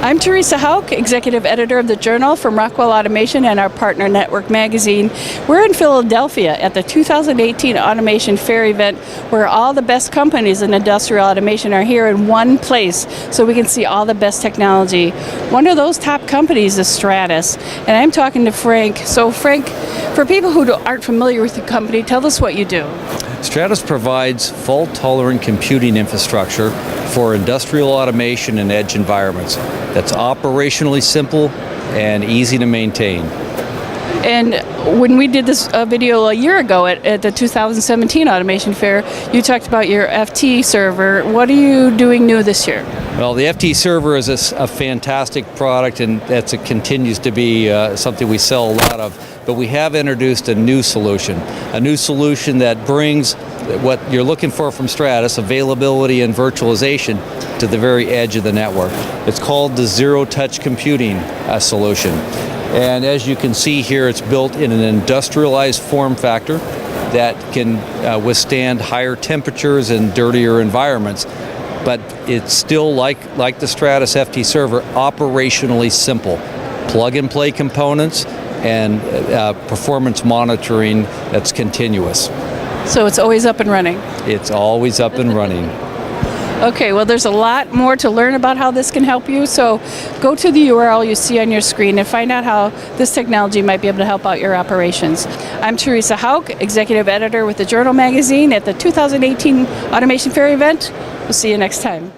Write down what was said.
I'm Teresa Hauk, Executive Editor of the Journal from Rockwell Automation and our partner Network Magazine. We're in Philadelphia at the 2018 Automation Fair event where all the best companies in industrial automation are here in one place so we can see all the best technology. One of those top companies is Stratus, and I'm talking to Frank. So Frank, for people who aren't familiar with the company, tell us what you do. Stratus provides fault-tolerant computing infrastructure for industrial automation and edge environments that's operationally simple and easy to maintain. And when we did this video a year ago at the 2017 Automation Fair, you talked about your FT server. What are you doing new this year? Well, the FT server is a fantastic product, and it continues to be something we sell a lot of. But we have introduced a new solution that brings what you're looking for from Stratus, availability and virtualization, to the very edge of the network. It's called the zero-touch computing solution. And as you can see here, it's built in an industrialized form factor that can withstand higher temperatures and dirtier environments. But it's still like the Stratus FT server, operationally simple. Plug-and-play components and performance monitoring that's continuous. So it's always up and running? It's always up and running. Okay, well there's a lot more to learn about how this can help you, so go to the URL you see on your screen and find out how this technology might be able to help out your operations. I'm Teresa Hauk, Executive Editor with the Journal Magazine at the 2018 Automation Fair event. We'll see you next time.